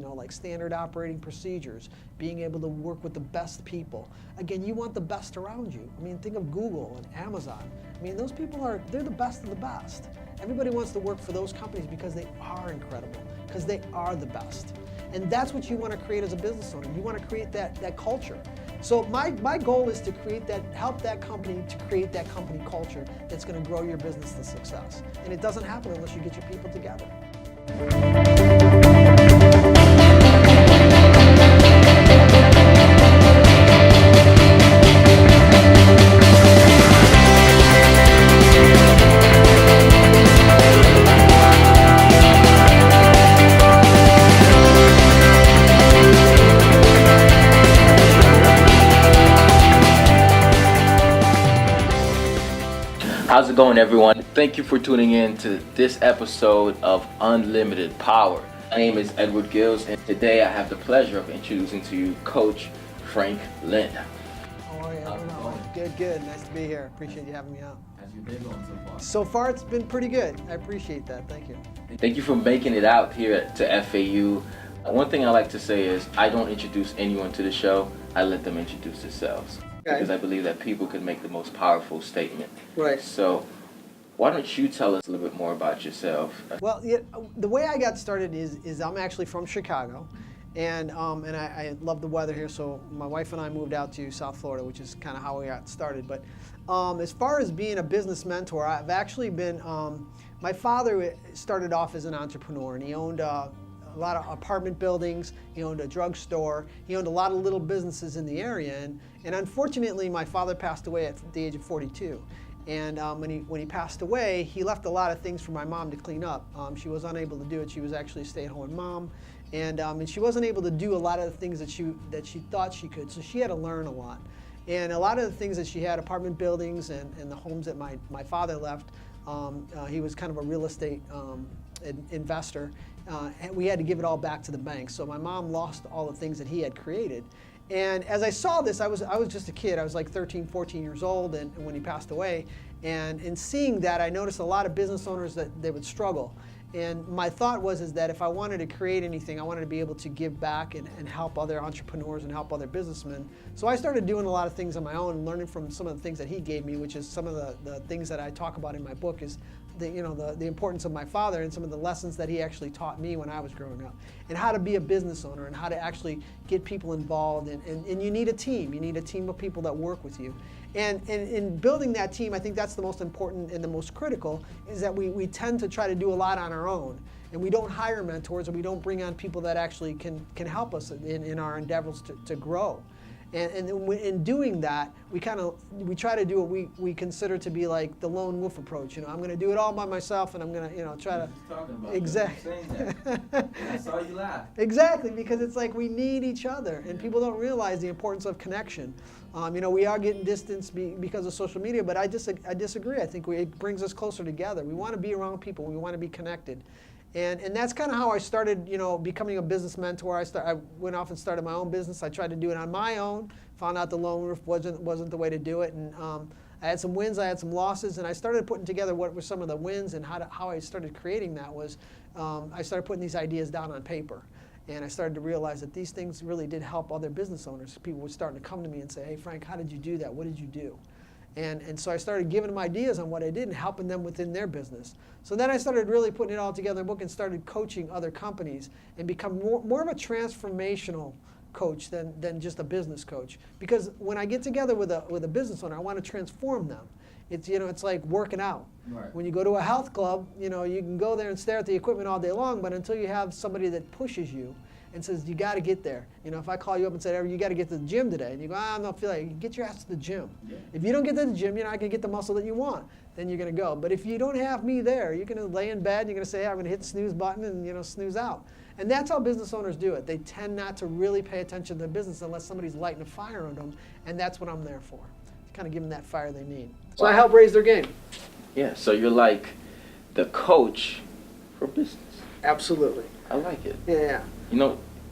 like standard operating procedures, being able to work with the best people. Again, you want the best around you. I mean, think of Google and Amazon. I mean, those people they're the best of the best. Everybody wants to work for those companies because they are incredible, because they are the best. And that's what you want to create as a business owner. You want to create that culture. So my goal is to help that company to create that company culture that's going to grow your business to success. And it doesn't happen unless you get your people together. How's it going, everyone? Thank you for tuning in to this episode of Unlimited Power. My name is Edward Gills, and today I have the pleasure of introducing to you Coach Frank Lynn. How are you? Good. Nice to be here. Appreciate you having me out. How's your day going so far? So far, it's been pretty good. I appreciate that. Thank you. Thank you for making it out here to FAU. One thing I like to say is I don't introduce anyone to the show. I let them introduce themselves. Okay. Because I believe that people can make the most powerful statement. Right. So why don't you tell us a little bit more about yourself? Well, the way I got started is I'm actually from Chicago, and I love the weather here. So my wife and I moved out to South Florida, which is kind of how we got started. But as far as being a business mentor, I've actually been. My father started off as an entrepreneur, and he owned a lot of apartment buildings. He owned a drugstore. He owned a lot of little businesses in the area, and unfortunately, my father passed away at the age of 42. And when he passed away, he left a lot of things for my mom to clean up. She was unable to do it. She was actually a stay-at-home mom, and she wasn't able to do a lot of the things that she thought she could. So she had to learn a lot. And a lot of the things that she had, apartment buildings and the homes that my father left, he was kind of a real estate investor. And we had to give it all back to the bank. So my mom lost all the things that he had created. And as I saw this, I was just a kid. I was like 13, 14 years old, and when he passed away. And in seeing that, I noticed a lot of business owners that they would struggle. And my thought was that if I wanted to create anything, I wanted to be able to give back and help other entrepreneurs and help other businessmen. So I started doing a lot of things on my own, learning from some of the things that he gave me, which is some of the things that I talk about in my book is the importance of my father and some of the lessons that he actually taught me when I was growing up, and how to be a business owner and how to actually get people involved. And you need a team. You need a team of people that work with you. And in building that team, I think that's the most important and the most critical, is that we tend to try to do a lot on our own. And we don't hire mentors, or we don't bring on people that actually can help us in our endeavors to grow. And in doing that, we try to do what we consider to be like the lone wolf approach. I'm going to do it all by myself, and I'm going to try to. Talking about exactly. I saw you laugh. Exactly, because it's like we need each other, and people don't realize the importance of connection. We are getting distance because of social media, but I disagree. I think it brings us closer together. We want to be around people. We want to be connected. And that's kind of how I started, becoming a business mentor. I went off and started my own business. I tried to do it on my own. Found out the lone wolf wasn't the way to do it. And I had some wins, I had some losses, and I started putting together what were some of the wins, and how I started creating that was I started putting these ideas down on paper. And I started to realize that these things really did help other business owners. People were starting to come to me and say, "Hey, Frank, how did you do that? What did you do?" And so I started giving them ideas on what I did and helping them within their business. So then I started really putting it all together in a book and started coaching other companies and become more of a transformational coach than just a business coach. Because when I get together with a business owner, I want to transform them. It's like working out. Right. When you go to a health club, you can go there and stare at the equipment all day long, but until you have somebody that pushes you and says, you got to get there. If I call you up and say, you got to get to the gym today, and you go, I don't feel like it, get your ass to the gym. Yeah. If you don't get to the gym, you're not going to get the muscle that you want. Then you're going to go. But if you don't have me there, you're going to lay in bed, you're going to say, I'm going to hit the snooze button and snooze out. And that's how business owners do it. They tend not to really pay attention to their business unless somebody's lighting a fire on them, and that's what I'm there for. To kind of give them that fire they need. So I help raise their game. Yeah, so you're like the coach for business. Absolutely. I like it. Yeah.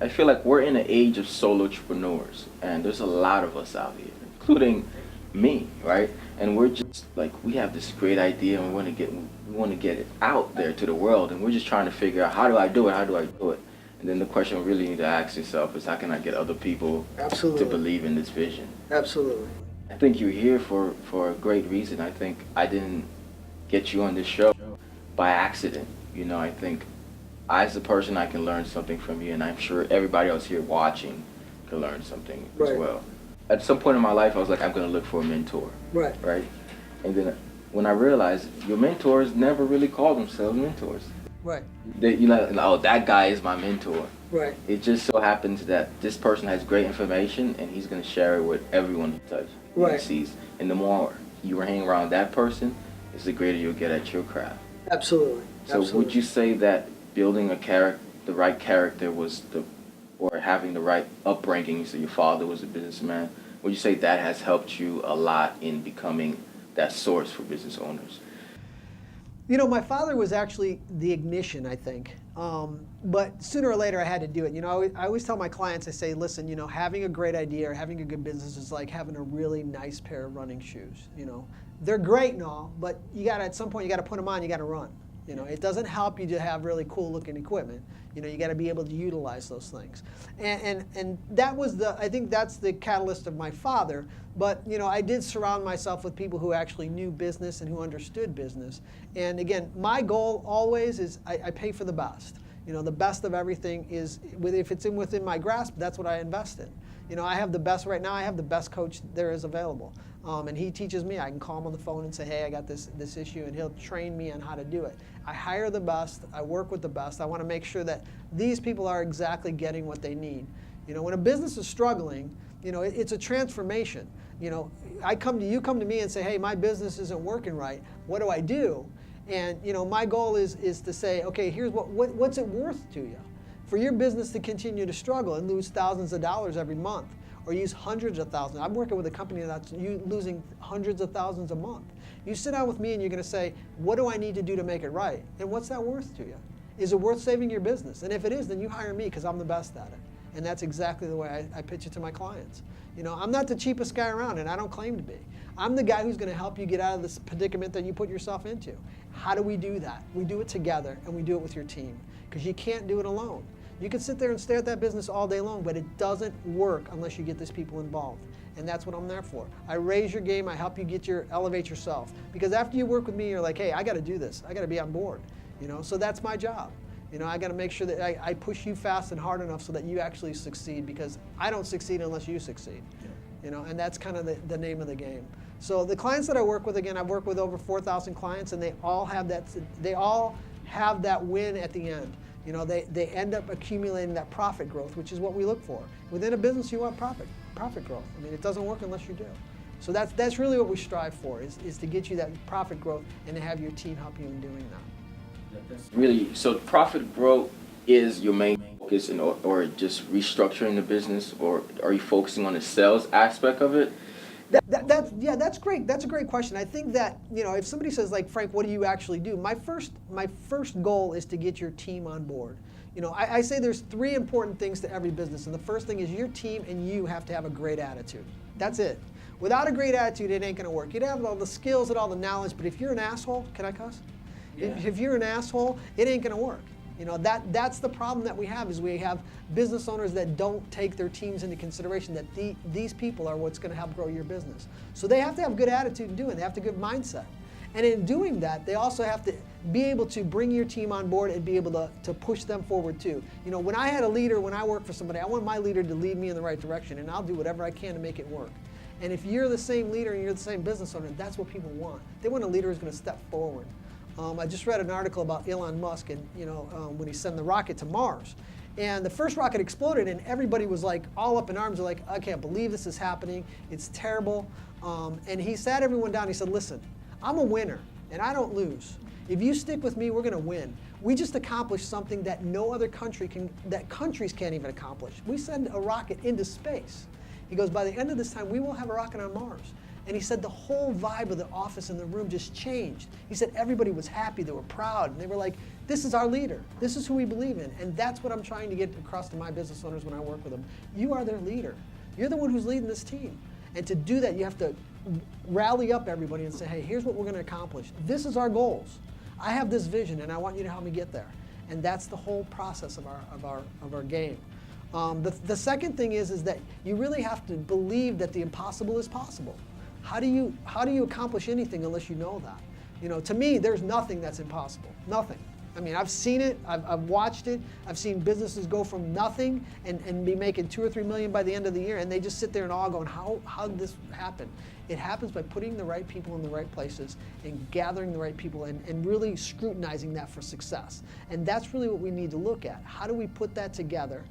I feel like we're in an age of solo entrepreneurs, and there's a lot of us out here, including me, right? And we're just like, we have this great idea, and we want to get it out there to the world, and we're just trying to figure out, how do I do it? And then the question we really need to ask yourself is, how can I get other people Absolutely. to believe in this vision? Absolutely. I think you're here for a great reason. I think I didn't get you on this show by accident. You know, I think as a person I can learn something from you, and I'm sure everybody else here watching can learn something as well. At some point in my life, I was like, I'm going to look for a mentor. Right? And then when I realized your mentors never really call themselves mentors. They, you know, oh, that guy is my mentor. It just so happens that this person has great information, and he's going to share it with everyone he touches, he sees. And the more you hang around that person, it's the greater you'll get at your craft. Absolutely. So would you say that building the right character or having the right upbringing, so your father was a businessman, would you say that has helped you a lot in becoming that source for business owners? You know, my father was actually the ignition, I think. But sooner or later I had to do it. You know, I always tell my clients, I say, listen, you know, having a great idea or having a good business is like having a really nice pair of running shoes. You know, they're great and all, but you got to, at some point, you got to put them on, you got to run. You know, it doesn't help you to have really cool looking equipment. You know, you got to be able to utilize those things. And that was I think that's the catalyst of my father. But, you know, I did surround myself with people who actually knew business and who understood business. And again, my goal always is I pay for the best. You know, the best of everything is, if it's within my grasp, that's what I invest in. You know, I have the best right now. I have the best coach there is available. And he teaches me. I can call him on the phone and say, hey, I got this issue, and he'll train me on how to do it. I hire the best. I work with the best. I want to make sure that these people are exactly getting what they need. You know, when a business is struggling, you know, it's a transformation. You know, you come to me and say, hey, my business isn't working right. What do I do? And, you know, my goal is to say, okay, here's what's it worth to you? For your business to continue to struggle and lose thousands of dollars every month, or use hundreds of thousands. I'm working with a company that's losing hundreds of thousands a month. You sit down with me and you're going to say, what do I need to do to make it right? And what's that worth to you? Is it worth saving your business? And if it is, then you hire me because I'm the best at it. And that's exactly the way I pitch it to my clients. You know, I'm not the cheapest guy around, and I don't claim to be. I'm the guy who's going to help you get out of this predicament that you put yourself into. How do we do that? We do it together, and we do it with your team, because you can't do it alone. You can sit there and stare at that business all day long, but it doesn't work unless you get these people involved. And that's what I'm there for. I raise your game. I help you elevate yourself. Because after you work with me, you're like, hey, I got to do this. I got to be on board. You know, so that's my job. You know, I got to make sure that I push you fast and hard enough so that you actually succeed, because I don't succeed unless you succeed. You know, and that's kind of the name of the game. So the clients that I work with, again, I've worked with over 4,000 clients, and they all have that win at the end. You know, they end up accumulating that profit growth, which is what we look for. Within a business, you want profit growth. I mean, it doesn't work unless you do. So that's really what we strive for, is to get you that profit growth and to have your team help you in doing that. Really, so profit growth is your main focus, or just restructuring the business, or are you focusing on the sales aspect of it? That's great. That's a great question. I think that, you know, if somebody says, like, Frank, what do you actually do? My first goal is to get your team on board. You know, I say there's 3 important things to every business, and the first thing is your team and you have to have a great attitude. That's it. Without a great attitude, it ain't going to work. You'd have all the skills and all the knowledge, but if you're an asshole, can I cuss? Yeah. If you're an asshole, it ain't going to work. You know, that's the problem that we have, is we have business owners that don't take their teams into consideration, that these people are what's going to help grow your business. So they have to have good attitude in doing it. They have to have good mindset. And in doing that, they also have to be able to bring your team on board and be able to push them forward too. You know, when I had a leader, when I worked for somebody, I want my leader to lead me in the right direction, and I'll do whatever I can to make it work. And if you're the same leader and you're the same business owner, that's what people want. They want a leader who's going to step forward. I just read an article about Elon Musk, and when he sent the rocket to Mars, and the first rocket exploded, and everybody was like all up in arms. They're like, I can't believe this is happening. It's terrible. And he sat everyone down. He said, listen, I'm a winner, and I don't lose. If you stick with me, we're going to win. We just accomplished something that no other country that countries can't even accomplish. We send a rocket into space. He goes, by the end of this time, we will have a rocket on Mars. And he said the whole vibe of the office and the room just changed. He said everybody was happy, they were proud, and they were like, this is our leader. This is who we believe in. And that's what I'm trying to get across to my business owners when I work with them. You are their leader. You're the one who's leading this team. And to do that, you have to rally up everybody and say, hey, here's what we're going to accomplish. This is our goals. I have this vision, and I want you to help me get there. And that's the whole process of our game. The second thing is that you really have to believe that the impossible is possible. How do you accomplish anything unless you know that? To me, there's nothing that's impossible. Nothing. I mean, I've seen it. I've watched it. I've seen businesses go from nothing and be making $2 or $3 million by the end of the year, and they just sit there in awe, going, "How did this happen?" It happens by putting the right people in the right places and gathering the right people and really scrutinizing that for success. And that's really what we need to look at. How do we put that together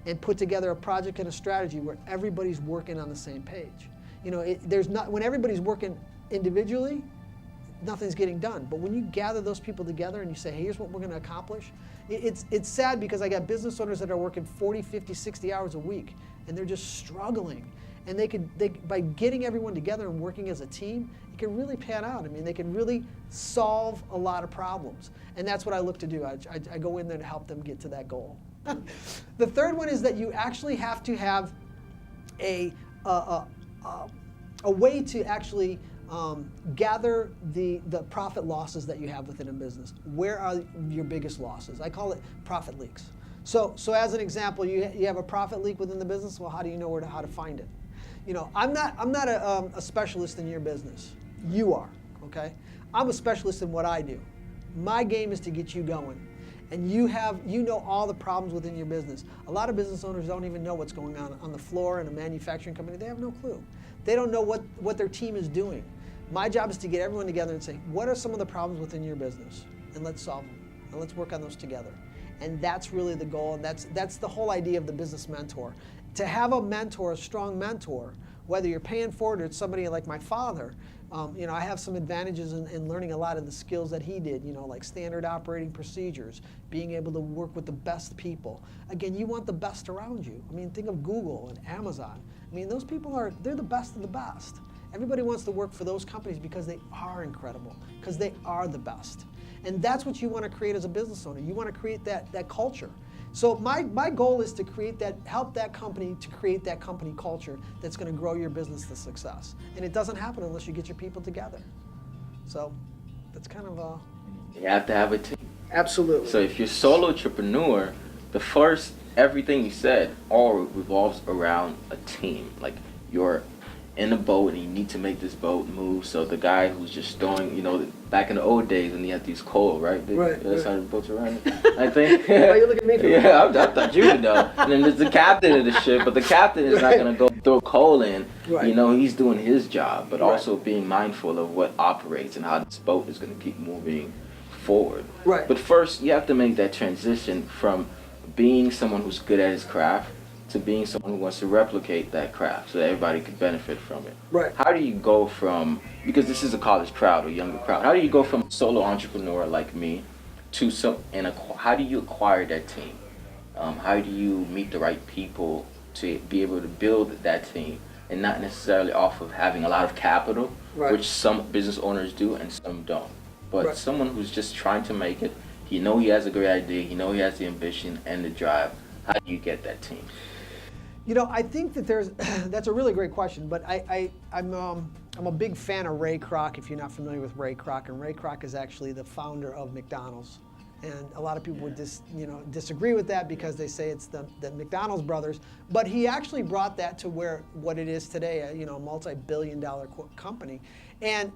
and put together a project and a strategy where everybody's working on the same page? When everybody's working individually, nothing's getting done. But when you gather those people together and you say, hey, here's what we're going to accomplish, it's sad because I got business owners that are working 40, 50, 60 hours a week, and they're just struggling. And by getting everyone together and working as a team, it can really pan out. I mean, they can really solve a lot of problems. And that's what I look to do. I go in there to help them get to that goal. The third one is that you actually have to have a way to actually gather the profit losses that you have within a business. Where are your biggest losses? I call it profit leaks. So as an example, you have a profit leak within the business. Well, how do you know how to find it? I'm not a specialist in your business. You are, okay? I'm a specialist in what I do. My game is to get you going. And you know all the problems within your business. A lot of business owners don't even know what's going on the floor in a manufacturing company. They have no clue. They don't know what their team is doing. My job is to get everyone together and say, what are some of the problems within your business? And let's solve them. And let's work on those together. And that's really the goal. And that's the whole idea of the business mentor. To have a mentor, a strong mentor, whether you're paying for it or it's somebody like my father, I have some advantages in learning a lot of the skills that he did, like standard operating procedures, being able to work with the best people. Again, you want the best around you. I mean, think of Google and Amazon. I mean, those people they're the best of the best. Everybody wants to work for those companies because they are incredible, because they are the best. And that's what you want to create as a business owner. You want to create that culture. So my goal is to help that company to create that company culture that's going to grow your business to success. And it doesn't happen unless you get your people together. So that's kind of You have to have a team. Absolutely. So if you're solo entrepreneur, everything you said all revolves around a team. Like you're in a boat and you need to make this boat move. So the guy who's just throwing, back in the old days when you had these coal, right? Right. That's how the boats are running, I think. Why you look at me for Yeah, I thought you would know. And then there's the captain of the ship, but the captain is not going to go throw coal in. Right. He's doing his job, but Right. also being mindful of what operates and how this boat is going to keep moving forward. Right. But first, you have to make that transition from being someone who's good at his craft to being someone who wants to replicate that craft so that everybody could benefit from it. Right. How do you go from, because this is a college crowd, a younger crowd, how do you go from a solo entrepreneur like me to how do you acquire that team? How do you meet the right people to be able to build that team and not necessarily off of having a lot of capital, Right. which some business owners do and some don't. But Right. someone who's just trying to make it, he has a great idea, he has the ambition and the drive. How do you get that team? I think that that's a really great question, but I'm a big fan of Ray Kroc, if you're not familiar with Ray Kroc, and Ray Kroc is actually the founder of McDonald's. And a lot of people would disagree with that because they say it's the McDonald's brothers, but he actually brought that to what it is today, a multi-billion-dollar company. And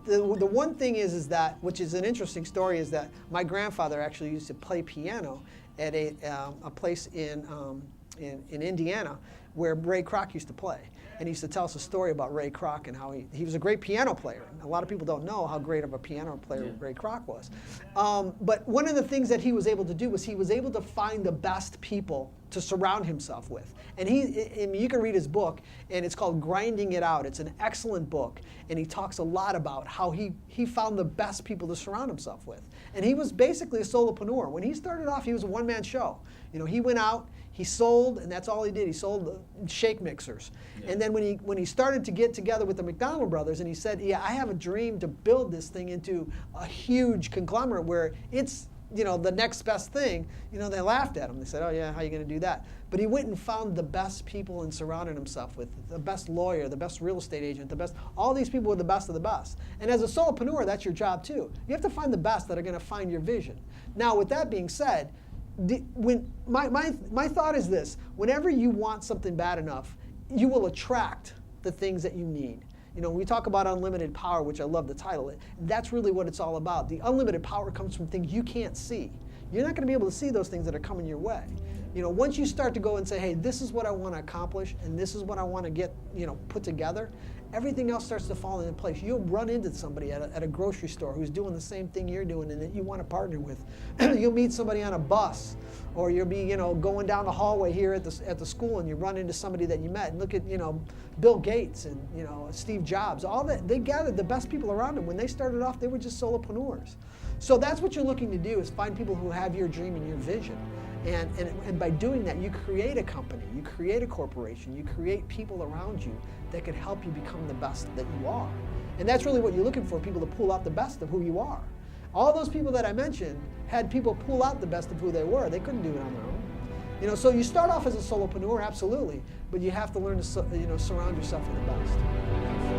the one thing is that, which is an interesting story, is that my grandfather actually used to play piano at a place in Indiana where Ray Kroc used to play. And he used to tell us a story about Ray Kroc and how he was a great piano player. A lot of people don't know how great of a piano player Ray Kroc was. But one of the things that he was able to do was he was able to find the best people to surround himself with. And you can read his book, and it's called Grinding It Out. It's an excellent book, and he talks a lot about how he found the best people to surround himself with. And he was basically a solopreneur. When he started off, he was a one-man show. He went out, he sold, and that's all he did. He sold shake mixers. Yeah. And then when he started to get together with the McDonald brothers, and he said, I have a dream to build this thing into a huge conglomerate where it's the next best thing, they laughed at him. They said, oh yeah, how are you going to do that? But he went and found the best people and surrounded himself with the best lawyer, the best real estate agent, all these people were the best of the best. And as a solopreneur, that's your job too. You have to find the best that are going to find your vision. Now, with that being said, when my thought is this: whenever you want something bad enough, you will attract the things that you need. We talk about unlimited power, which I love the title. That's really what it's all about. The unlimited power comes from things you can't see. You're not going to be able to see those things that are coming your way. Once you start to go and say, hey, this is what I want to accomplish, and this is what I want to get, put together, everything else starts to fall into place. You'll run into somebody at a grocery store who's doing the same thing you're doing and that you want to partner with. You'll meet somebody on a bus, or you'll be, going down the hallway here at the school, and you run into somebody that you met. And look at, Bill Gates and, Steve Jobs. All that, they gathered the best people around them. When they started off, they were just solopreneurs. So that's what you're looking to do, is find people who have your dream and your vision. And by doing that, you create a company, you create a corporation, you create people around you that can help you become the best that you are. And that's really what you're looking for, people to pull out the best of who you are. All those people that I mentioned had people pull out the best of who they were. They couldn't do it on their own. So you start off as a solopreneur, absolutely, but you have to learn to surround yourself with the best.